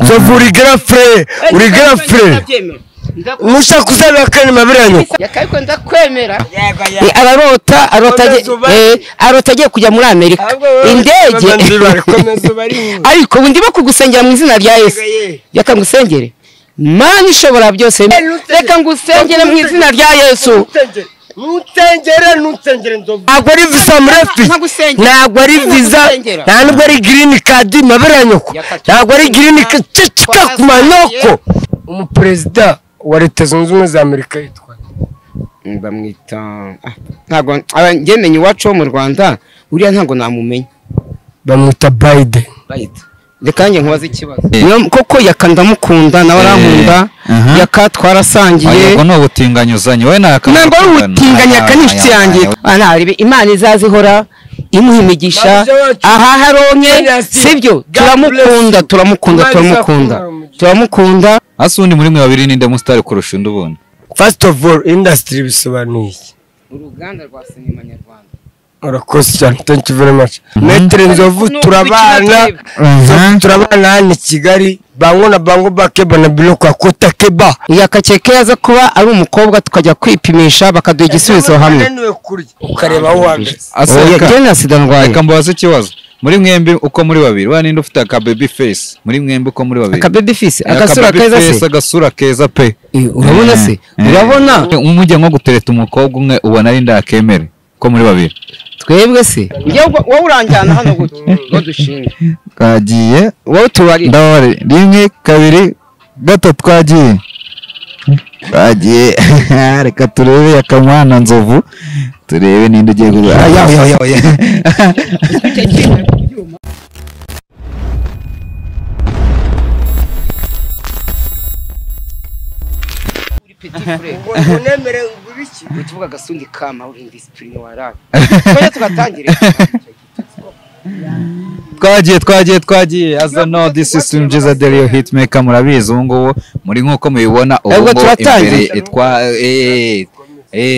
Nzovu uri girlfriend Musha kuzabira kane mabiranyo yakayiko ndakwemera arota agiye kujya muri Amerika indege ariko ndimo kugusengera mu izina rya Yesu yakangusengere Mana ishobora byose reka ngusengere mu izina rya Yesu Nutengere Nzovu ntabwo ari visa murefi ntabwo ari visa ntabwo ari green card mabiranyo ntabwo ari green card cicika kumanyoko umupresident wa Leta Zunze Ubumwe za Amerika yitwa bamwita ntago ngemenye iwacu mu Rwanda uriya ntago namumenya bamwita Biden reka nge nkubaze ikibazo koko yakandamukunda nawe arankunda yakatwarasangiye yego no butinganyuzanye we ntabwo ubutinganya kanishiti yanjye anaribe Imana izazihora imuha imigisha aha haronke sibyo turamukunda asundi muri mwe babiri ninde mustari kurusha ndubona first of all industry bisobanuye uruganda rwa sinema nyarwanda urakoze cyane thank you very much Metre Nzovu turabana ni Kigali bango bakeba na biloko akota keba yakakeke yaza kuba ari umukobwa tukajya kwipimisha bakaduha igisubizo hamwe ukareba aho wambere gena sida ndwaye kambaza ikibazo muri mwembe uko muri babiri wa ninde ufite aka baby face muri mwembe uko muri babiri aka baby face agasura keza pe urabona se urabona umujye nko gutereta umukobwa umwe ubona ari ndakemere ko muri babiri twebwe se wowe uranjyana hano gute ngo dushinge kagiye wowe tubari ndore rimwe kabiri gatatu twagiye reka turebe yakamwana Nzovu turebe ninde ugiye unemere ubiki utuvuga gasundi kama uri discipline waraga koje tugatangire twagiye as I know this is Simjiza Delio Hitmaker murabizi ngo muri nkuko mubibona ubu imbere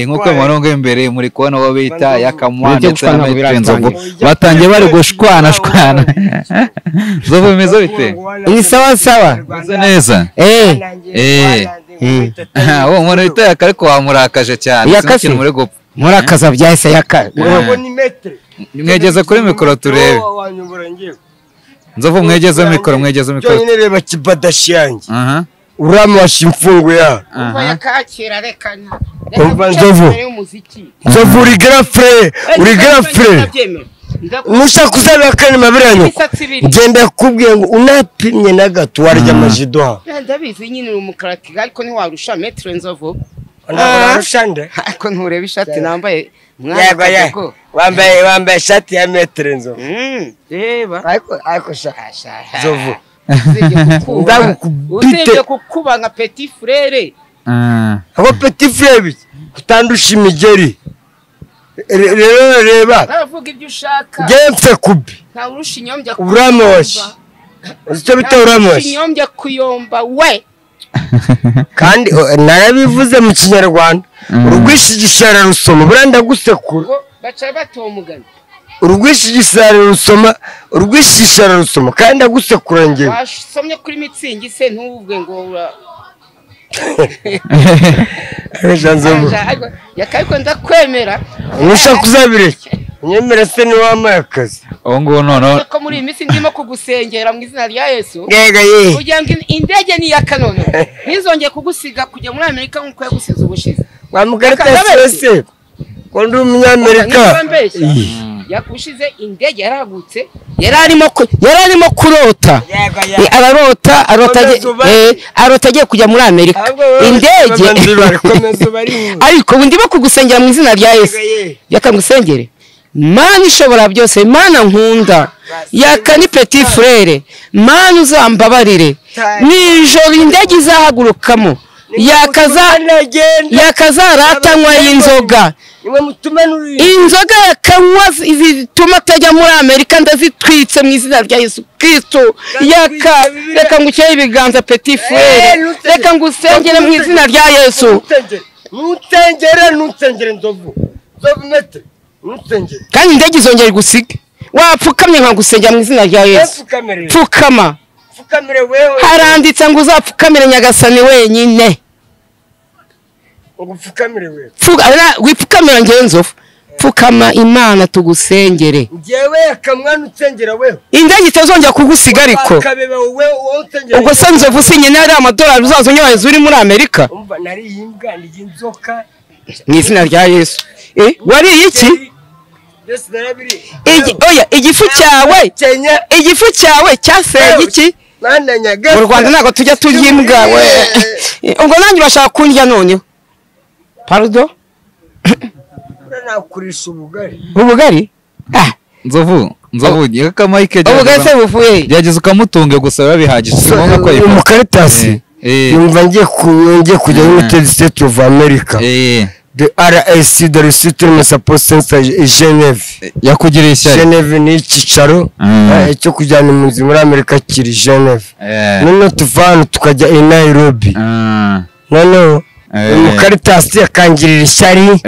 nkuko marongo imbere muri kubona wo bita yakamwana cyane Nzovu batangiye bari gushwana Nzovu bimeze bite ni sawa neza wo umuntu bita ariko wamurakaje cyane yakashe muri gupfa murakaza byahise yaka ni Metre mwegeze kuri mikoro turebe Nzovu mwegeze mikoro cyonyine reba kibadashi yanjye uramwasha imfungu ya yakakira rekana Nzovu uri girlfriend Musha kuzabira kane mabiranyo genda kubwiye ngo unapimye na gato warya amajido ndabizi nyine umukarati ariko ni warusha Metre Nzovu narushande ariko ntureba ishati nambaye yego wambaye ishati ya Metre Nzovu reba ariko Nzovu ndagukubite kukuba nka petit frère abo petit frère utandusha imigeri reba aravuga ibyo ushaka gemfe kubi nta urusha inyombya uramoshi icyo bita uramoshi inyombya kuyomba we kandi narabivuze mu Kinyarwanda urwishigishara rusoma buranda gusekura baca batomugana urwishigishara rusoma kandi agusekura ngewe wasomye kuri mitsingi se ntuvuge ngo yakayiko ndakwemera Musha kuzabireke nyemera se ni wamaye akazi ngo none ko muri imisi ndimo kugusengera mu izina rya Yesu yego kugira ngo indege ni yakanono ntizongeye kugusiga kujya muri Amerika nkuko yagusize ubushize wamugarita se ko ndi umunyamerika yakushize indege yaragutse yararimo kurota arota agiye kujya muri Amerika indege ariko ndimo kugusengera mu izina rya Yesu yakangusengere Mana ishobora byose Mana nkunda yakani petit frère Mana uzambabarire nijoro indege izahagurukamo yakazaratanywa y'inzoga inzoga yakanywa zituma atajya muri Amerika ndazitwitse mu izina rya Yesu Kristo reka ngukeye ibiganza petit frère reka ngusengere mu izina rya Yesu nutengere Nzovu Metre kandi indege izongera igusige wapfukamye nkagusengera mu izina rya Yesu pfukama upfukamire wewe haranditse ngo uzapfukamire nyagasani wenyine upfukamire wewe wipfukamira ngewe nzovu pfukama imana tugusengere ngewe akamwana utsengera wewe indege itazongera kugusiga ariko ubwo se nzovu sinyine ari amadolari uzazonyohereza uri muri Amerika umva nari imbwa ndi inzoka mu izina rya Yesu wariye iki oya igifu cyawe cyaseye iki mu Rwanda ntabwo tujya turya imbwa we ubwo nanjye urashaka kundya noneho pardon nakurisha ubugari nzovu yaka Mike ubugari se buvuye yageze ukamutunge gusa babihagije ngombwa ko mu Caritas yumva ngiye kujya muri United States of America the RSC the Resettlement Support Center Geneve yakugiriye ishyari Geneve ni icyicaro cyo kujyana impunzi muri Amerika kiri Geneve none tuvana tukajya i Nairobi none mu Caritas yakangirira ishyari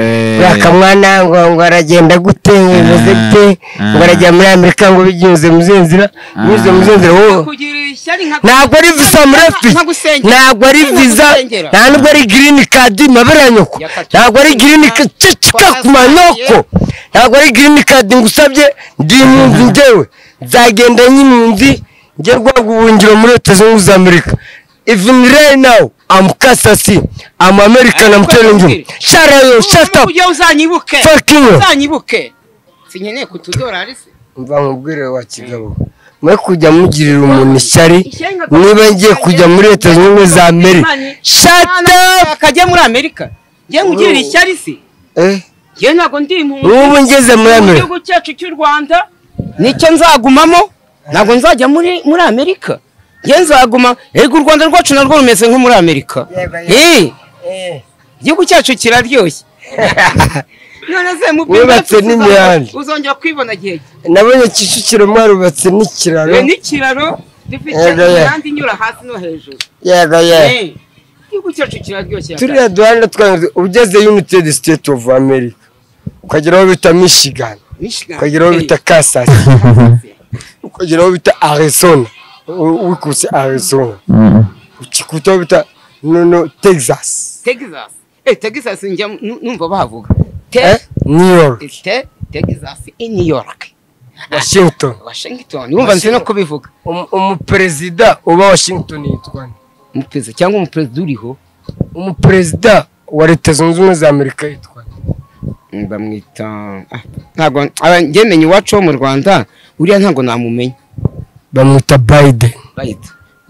yakamwana ngo aragenda gute bivuze bite ngo arajya muri Amerika ngo bigize muzinzira ntabwo ari visa murefi ntabwo ari visa ntabwo ari green card maberanyoko ntabwo ari green card cicika kumanyoko ntabwo ari green card ngusabye ndi impunzi ngewe nzagenda nyimpunzi nge rwagubuhungiro muri Leta Zunze Ubumwe za Amerika even right now I'm Kasasi I'm American I'm telling you shut up uzanyibuke sinyeneye kutudolari se mva nkubwire wa kigabo mwe kujya mugirira umuntu ishyari niba ngiye kujya muri Leta Zunze Ubumwe za Amerika shut up akajya muri Amerika ngiye ngirira ishyari se ngiye ntabwo ndi impunzi ubu ngeze muri Amerika igihugu cyacu cy'u Rwanda nicyo nzagumamo ntabwo nzajya muri Amerika nzaguma ego u Rwanda rwacu narwo rumeze nko muri Amerika igihugu cyacu kiraryoshye none se mu byubatse n'imihanda uzongera kwibona gihe nabonye Kicukiro mwarubatse n'ikiraro dufite imihanda inyura hasi no hejuru igihugu cyacu kiraryoshye turiya duhanda twanze ugeze United States of America ukageraho bita Michigan ukageraho bita Kansas ukageraho bita Arizona wikuse Arizona ukikuta bita Texas Texas njya numva bavuga New York Texas New York Washington yumva nzi no kubivuga umuperezida uba Washington yitwa umuperezida cyangwa umuperezida uriho umuperezida wa Leta Zunze Ubumwe za Amerika yitwa bamwita ntabwo ngemenye iwacu wo mu Rwanda uriya ntabwo namumenya bamwita Biden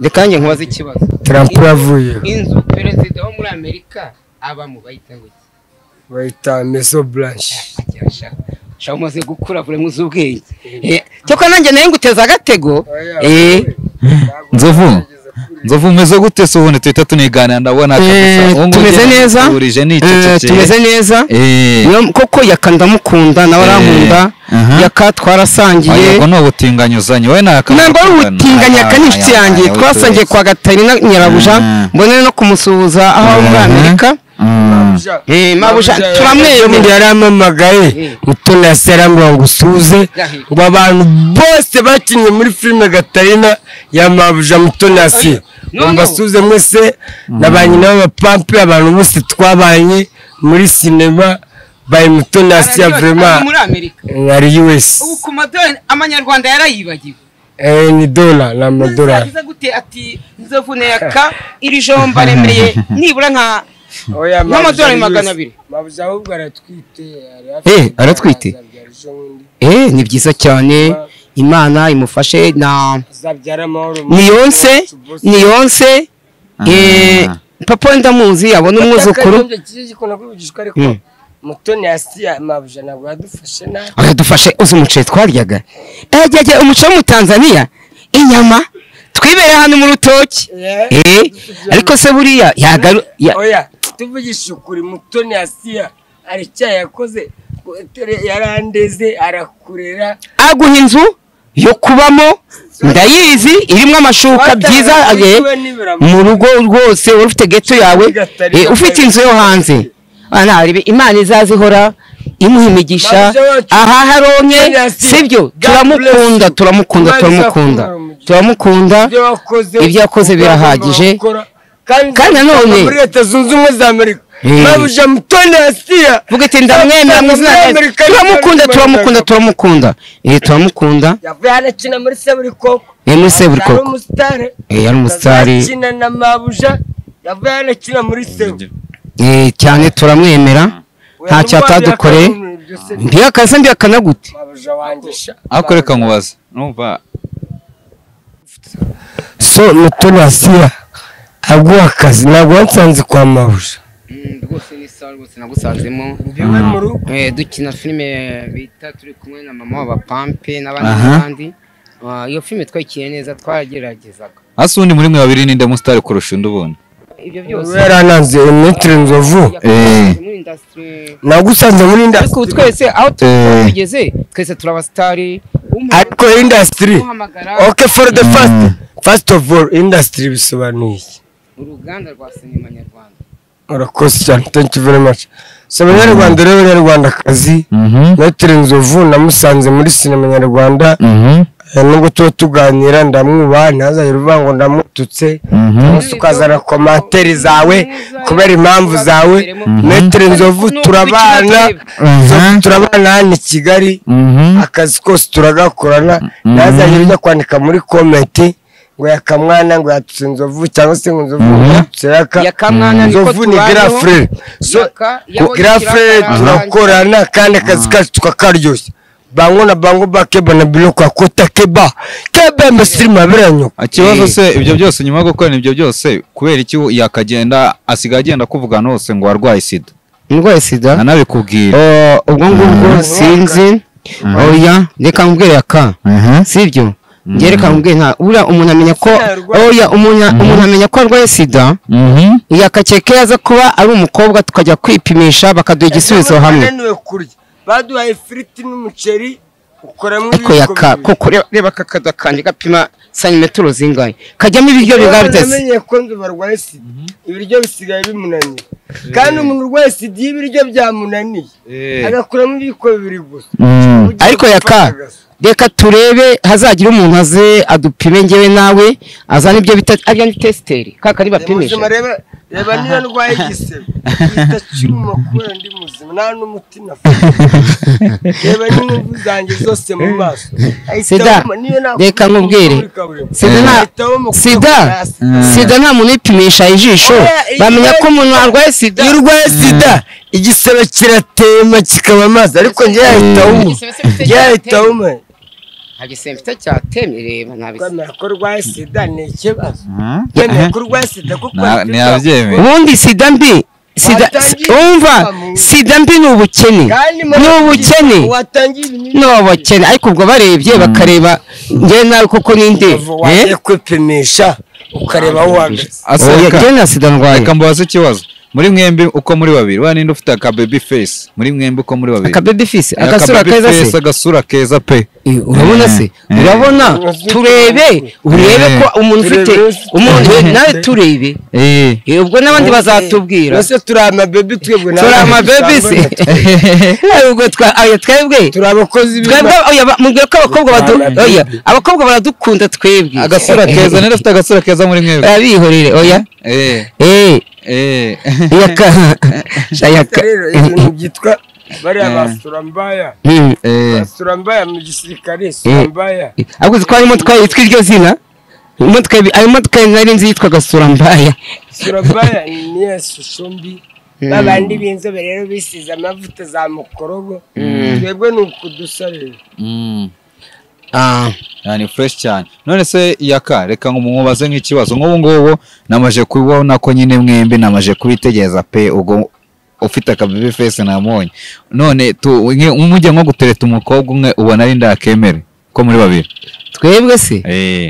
reka njye nkubaze ikibazo Trump yavuye inzu perezida wo muri Amerika abamo bayita Maison Blanche shaho maze gukura vure muzubwenge cyoko nanjye naye nguteza agatego nzovu umeze gute se ubundi tuhita tuniganira ndabona tumeze neza koko yakandamukunda nawe arankunda yaka twarasangiye yego no butinganyuzanye we ntabwo ari ubutinganya kanishiti yanjye twasangiye kwa Gatarina Nyirabuja mbone no kumusuhuza aho muri Amerika mabuja turamweye yaramamagaye Mutoni yaserambwa ngo usuze ngo abantu bose bakinye muri filime Gatarina ya mabuja Mutoni yasi mbasuze mwese nabanye n'abapampe abantu bose twabanye muri cinema by Mutoni yasi vraiment muri Amerika ari US ubu ku madolari amanyarwanda yarayibagiwe ni dollar na madolari biza gute ati nzovune yaka iri jomba remeye nibura nka n'amadolari 200 mabuja ahubwo aratwite aratwite ni byiza cyane Imana imufashe na Niyonse papa ndamuzi abona umwuzukuru Mutoni yasi mabuja nabwo yadufashe na adufashe uzi umuceri twaryaga umuceri mu Tanzania inyama twibere hano mu rutoki ariko se buriya oya tuvugisha ukuri Mutoni yasi aricyaye yakoze yarandeze arakurera aguha inzu yo kubamo ndayizi irimo amashuka byiza mu rugo rwose ufite geto yawe ufite inzu yo hanze Imana izazihora imuha imigisha aha haronye sibyo turamukunda ibyo yakoze birahagije kandi nanone muri Leta Zunze Ubumwe za Amerika mabuja Mutoni Asiya vuga ati ndamwemera mu izina turamukunda yavuye anakina muri Seburikoko muri Seburikoko yari umusitari akina na mabuja yavuye anakina muri Sebu cyane turamwemera ntacyo atadukoreye mbiyakana gute mabuja wangisha akoreka nkubaza numva so Mutoni Asiya aguha akazi ntabwo wansanze kwa mabuja rwose ni sawa rwose nagusanzemo dukina filime bita turi kumwe na mama w'abapampe n'abandi iyo filime twakiye neza twageragezaga hasi undi muri mwe babiri ninde musitari kurusha undi ubona ibyo byose yarananze Maitre Nzovu nagusanze muri industry ariko twese aho tugeze twese turabastari ariko industry okay for the first of all industry bisobanuye uruganda rwa sinema nyarwanda urakoze cyane thank you very much sinema nyarwanda rero nyarwandakazi Maitre Nzovu namusanze muri sinema nyarwanda nubwo tuganira ndamwubaha ntazajya uvuga ngo ndamututse ukazana komantere zawe kubera impamvu zawe Maitre Nzovu turabana hano i Kigali akazi kose turagakorana ntazajya ujya kwandika muri komenti ngo yakamwana ngo yatutse Nzovu cyangwa se ngo Nzovu yatutse Nzovu ni grand frère so grand frère turakorana kandi akazi kacu tukakaryoshya bango na bango bakeba na biloko akota keba mbasiri maberanyo ikibazo se ibyo byose nyuma yo gukora ibyo byose kubera iki yakagenda asigaye agenda kuvuga nose ngo warwaye sida anabikubwira ubwo ngubwo sinzi oya reka mbwire aka sibyo ngereka mbwire nta ura umuntu amenya ko umuntu amenya ko arwaye sida yakakeke yaza kuba ari umukobwa tukajya kwipimisha bakaduha igisubizo hamwe baduhaye ifiriti n'umuceri ukoramo ariko yaka koko reba kakada kanje gapima santimetero zingahe kajyamo ibiryo bigabitse namenye ko nzi barwaye sida ibiryo bisigaye bimunaniye kandi umuntu urwaye sida ibiryo byamunaniye agakuramo ibiko bibiri gusa ariko yaka reka turebe hazagira umuntu aze adupime ngewe nawe azana ibyo bita arya ni testeri kaka ari bapimisha reba niyo ndwaye igisebe itacuma kubera ndi muzima nta n'umutima reba n'inkumvu zanjye zose mu maso sida reka nkubwire sida nta muntu uyipimisha ijisho bamenya ko umuntu arwaye sida iyo urwaye sida igisebe kiratema kikaba amazi ariko njye yahita wuma agisemfite cyatemye reba nabise ko urwaye sida ni ikibazo yemeye ko urwaye sida kuko ubundi sida mbi umva sida mbi ni ubukene n'ubukene ariko ubwo barebye bakareba njye nawe koko ninde wagiye kwipimisha ukareba aho uhagaze njye na sida ndwaye reka mbabaze ikibazo muri mwembi uko muri babiri wa ninde ufite aka baby face muri mwembi uko muri babiri aka baby face agasura keza pe urabona se urabona turebe ko umuntu ufite umuntu nawe turebe ubwo n'abandi bazatubwira bose turi ama baby twebwe turi ama baby se ubwo twebwe turi abakozi twebwe mubwira ko abakobwa baradukunda twebwe agasura keza nende ufite agasura keza muri mwebwe abihorere oya yaka ibintu byitwa bariya basurambaya basurambaya mu gisirikare surambaya ahubwo ko harimo twitwa iryo zina imodoka nari nzi yitwa gasurambaya surambaya ni ishusho mbi babandi b'inzobe rero bisize amavuta za mukorogo twebwe ni ukudusarira ni fresh cyane none se yaka reka ngo mubaze nk'ikibazo nk'ubu ngubu namaje kubona ko nyine mwembi namaje kubitegereza pe ubwo ufite aka baby face namonye none umujye nko gutereta umukobwa umwe ubona ari ndakemere ko muri babiri twebwe se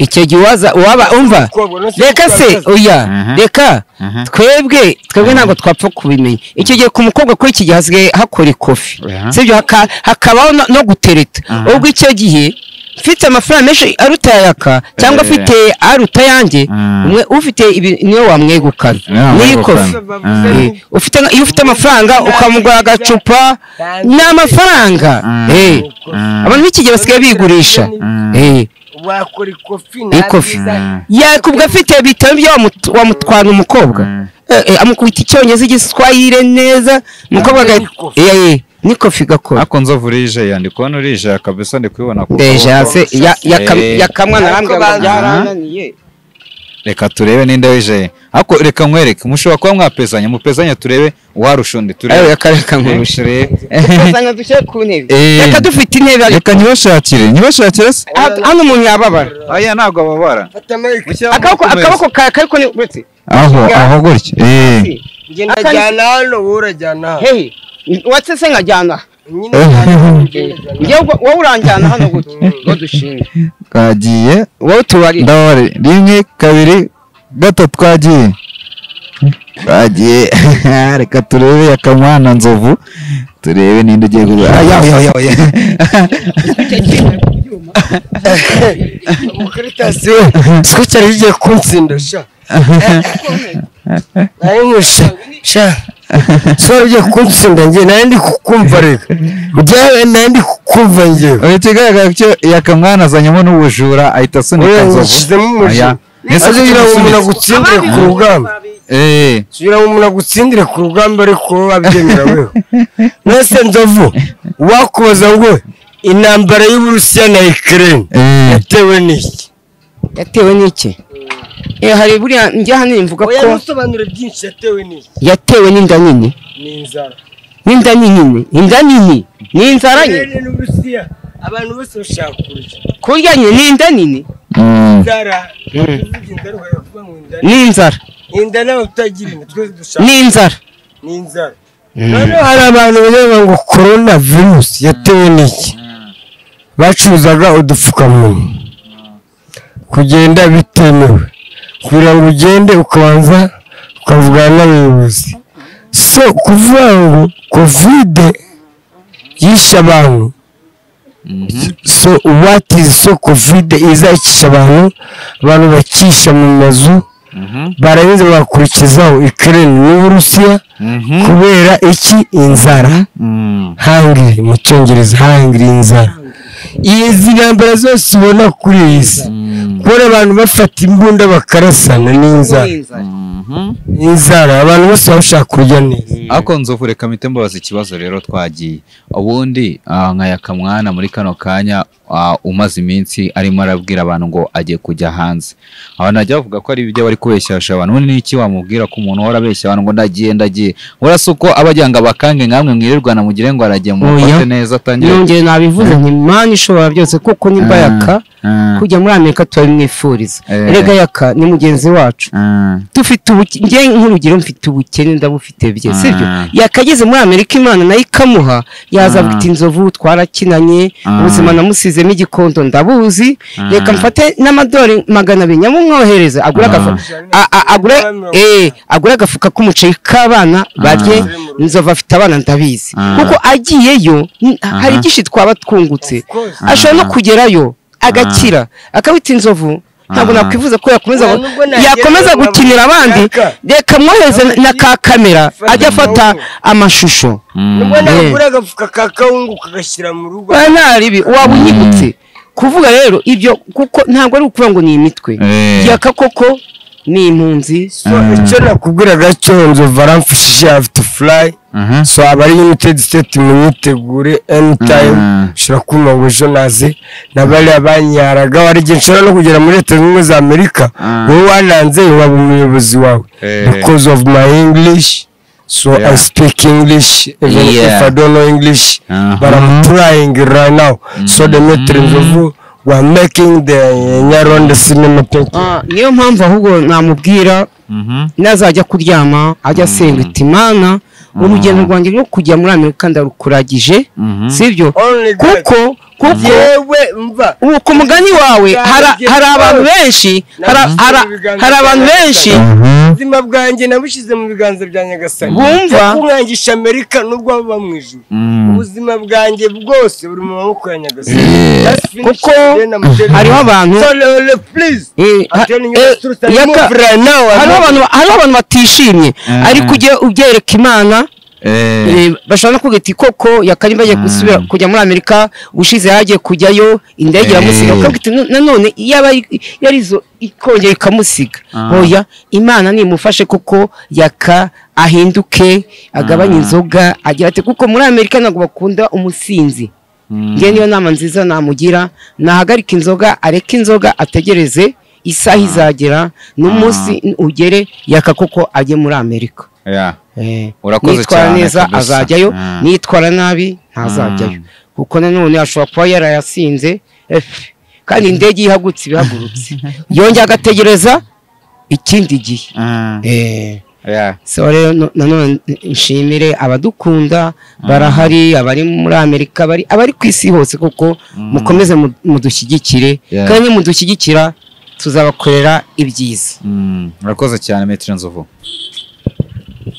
icyo gihe waba umva reka se oya reka twebwe ntabwo twapfa kubimenya icyo gihe ku mukobwa kuri iki gihe hasigaye hakora ikofi sibyo hakabaho no gutereta ubwo icyo gihe mfite amafaranga menshi aruta yaka cyangwa afite aruta yanjye umwe ufite niyo wamwegukana n'ikofi ufite iyo ufite amafaranga ukamugura agacupa n'amafaranga abantu b'ikigero basigaye bigurisha wakora ikofi yakubwa afite bitaro byo wamutwara umukobwa amukubita icyongereza igiswahili neza umukobwa ni kofi gakora ako nzovu rije yandi kubona urije kabisa ndi kubibona ko deja se yakamwa narambwe byarananiye reka turebe ninde wije ako reka nkwereke mushobora kuba mwapezanya mupezanya turebe warushundi turebe yakareka nkurushe pezanya dushe ku ntebe reka dufite intebe reka ntibashakire se hano umuntu yababara aya ntabwo ababara akaboko kariko ni uretse aho gutya ngenda jyana hano urajyana hehe watse se nkajyana wowe uranjyana hano gutya ngo dushinge twagiye wowe tubari ndabare 1 2 3 twagiye reka turebe yakamwana nzovu turebe ninde ugiye kuba umukaritasiyo siko cyari bigiye kuntsinda sha sha so bigiye kuntsinda njye nandi kukumva reka ujyawe nandi kukumva njye ikigaragara cyo yakamwana azanyemo n'ubujura ahita asunika nzovu nese kugira ngo umuntu agutsindire ku rugamba kugira ngo umuntu agutsindire ku rugamba ariko wabyemera wewe nese nzovu wakubaza ngo intambara y'Uburusiya na Ukraine yatewe n'iki hari buriya njya hano imvuga ko yasobanura byinshi yatewe n'inda nini n'inda nini n'inzara nye abantu bose bashaka kurya nye n'inda nini n'inzara inda nawe utagira twese dushaka n'inzara none hari abantu bavuga ngo corona virus yatewe n'iki bacuruzaga udupfukamunwa kugenda bitemewe kugira ngo ugende ukabanza ukavugana n'abayobozi so kuvuga ngo covid yishe abantu so what is so covid izakisha abantu bakisha mu mazu barabize bakurikizaho Ukraine n'Uburusiya kubera iki inzara hungry mu cyongereza hungry inzara izi ntambara zose ubona kuri iyi si kubera abantu bafata imbunda bakarasana n'inzara abantu bose bashaka kurya neza ako nzovu reka mpite mbabaza ikibazo rero twagiye ubundi nka yakamwana muri kano kanya umaze iminsi arimo arabwira abantu ngo agiye kujya hanze abantu najya bavuga ko ari ibyo bari kubeshyasha abantu ubundi n'iki wamubwira ko umuntu uhora abeshya abantu ngo ndagiye urasa uko abajyanga bakange nkamwe mwirirwana mugire ngo aragiye mu kote neza atangiye yongeye nabivuze nti Imana ishobora byose kuko nimba yaka kujya muri Amerika twabimwifuriza erega yaka ni mugenzi wacu dufite ngiye nk'urugero mfite ubukene ndabufite bye sibyo yakageze muri Amerika Imana nayo ikamuha yaza bwita inzovu twarakinanye ubuzima namusizemo igikondo ndabuzi reka mfate n'amadolari 200 nyamumwohereza agura agafuka k'umuceri k'abana barye inzovu afite abana ndabizi kuko agiyeyo hari igishi twaba twungutse ashobora no kugerayo agakira akabita inzovu ntabwo nakwifuza ko yakomeza gukinira abandi reka mwohereze na ka kamera ajya afata amashusho nubwo nagura agafuka ka kawungu kagashyira mu rugo naribi waba unyibutse kuvuga rero ibyo kuko ntabwo ari ukuvuga ngo ni imitwe yaka koko ni impunzi icyo nakubwiraga cyo nzovu aramfashije have to fly so abari United States munyitegure anytime shira kuma ngo ejo naze nabari abanyaraga warige nshobora no kugera muri Leta Zunze za Amerika wowe wananze waba umuyobozi wawe because of my English. So I speak English even if I don't know English, but I'm trying right now. So the metrons of we're making the Nyaronde cinema painting. Niyo mpamvu ahubwo namubwira nazajya kuryama ajya senga Imana urugendo rwanjye rwo kujya muri Amerika ndarukuragije sibyo kuko yewe mva uko mugani wawe hari abantu benshi hari abantu benshi ubuzima bwanjye nabushize mu biganza bya Nyagasani bumva kungangisha Amerika nubwo baba mu ijuru ubuzima bwanjye bwose buri mu maboko ya Nyagasani. kuko hariho abantu hariho abantu batishimye ariko ujye ubyereka Imana. Bashobora no kuvuga ati koko yakari bagiye gusubira kujya muri Amerika, ushize yagiye kujyayo indege iramusiga, ukavuga nanone yaba yarizo ikongera ikamusiga. Oya, Imana nimufashe kuko yaka ahinduke agabanya inzoga agira ati kuko muri Amerika ntabwo bakunda umusinzi. Ngiye niyo nama nziza namugira, nahagarika inzoga, areka inzoga, ategereze isaha izagera n'umunsi ugere yaka koko ajye muri Amerika. Urakoze cyane neza azajyayo, nitwara nabi ntazajyayo kuko nanone ashobora kuba yarayasinze kandi indege ihagutse ibihagurutse yongera agategereza ikindi gihe. So rero nanone nshimire abadukunda barahari, abari muri Amerika, abari ku isi hose kuko mukomeze mudushyigikire kandi mudushyigikira tuzabakorera ibyiza. Urakoze cyane Maître Nzovu.